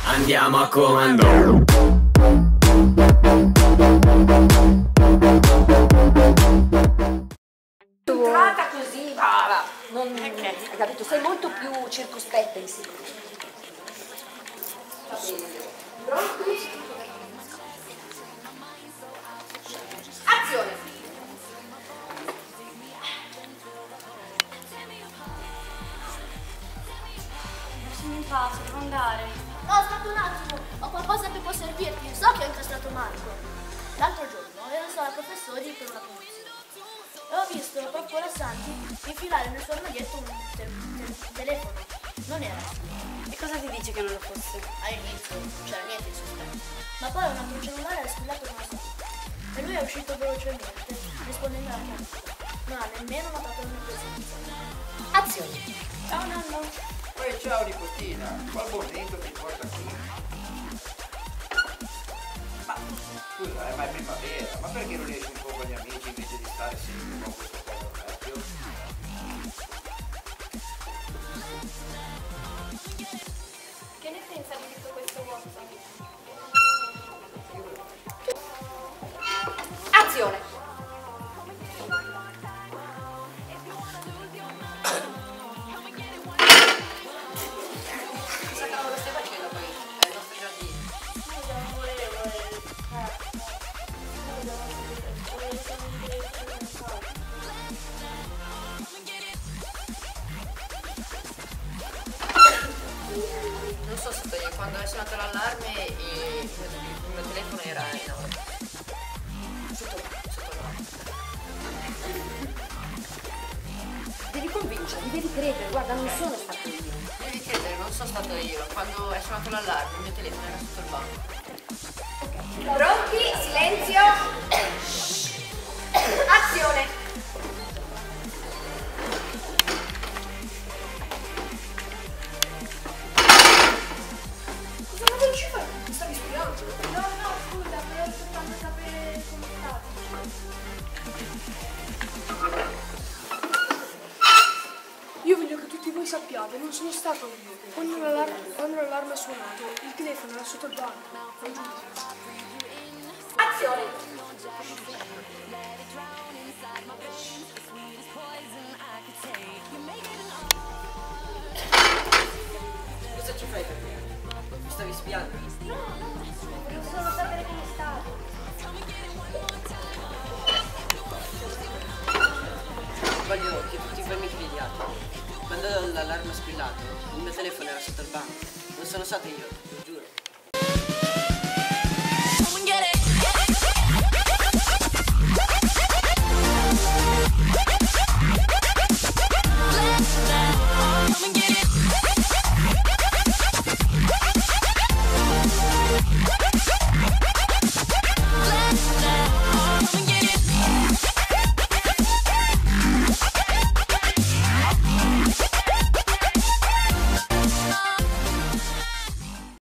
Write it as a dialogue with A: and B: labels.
A: Andiamo a comando.
B: Entrata così, va. Non, hai capito? Sei molto più circospetta in sicuro. Va bene. Pronti? Azione!
C: Se mi passa, devo andare.
D: No, aspetta un attimo, ho qualcosa che può servirti. So che ho incastrato Marco. L'altro giorno ero stata ai professori per una promozione e ho visto proprio la Santi infilare nel suo armadietto un telefono. Non era.
C: E cosa ti dice che non lo fosse?
D: All'inizio non c'era niente di sospetto, ma poi un altro cellulare ha squillato una sua. E lui è uscito velocemente, rispondendo alla chiamata. Non ha nemmeno notato la mia presenza.
B: Azione!
C: Ciao nonno.
E: Poi ciao nipotina, qual momento mi porta qui? Ma scusa, ma è primavera, ma perché non esci un po' con gli amici invece di stare sempre con questo povero vecchio?
C: Che ne pensa di tutto questo WhatsApp?
B: Azione!
F: Cosa cavolo stai facendo qui? È il nostro giardino.
D: Scusa, non volevo.
F: Non so se quando è suonato l'allarme il mio telefono era in auto. Sotto là.
B: Devi convincermi, devi credere, guarda, non sono stato io.
F: Devi credere, non sono stato io. Quando è suonato l'allarme il mio telefono era sotto il banco.
B: Pronti? Silenzio! Azione!
D: Cosa non ci fai? Mi stavi spiegando? No, scusa, volevo soltanto sapere come stavi.
G: Io voglio che tutti voi sappiate, non sono stato io. Quando l'allarme ha suonato, il telefono era sotto il banco. Lo giuro.
B: Azione!
F: Cosa ci fai per me? Mi stavi spiando?
D: Volevo solo sapere come stavi.
F: Voglio che tutti voi mi crediate. Quando l'allarme ha squillato, il mio telefono era sotto il banco. Non sono stato io, lo giuro.
H: Come get it.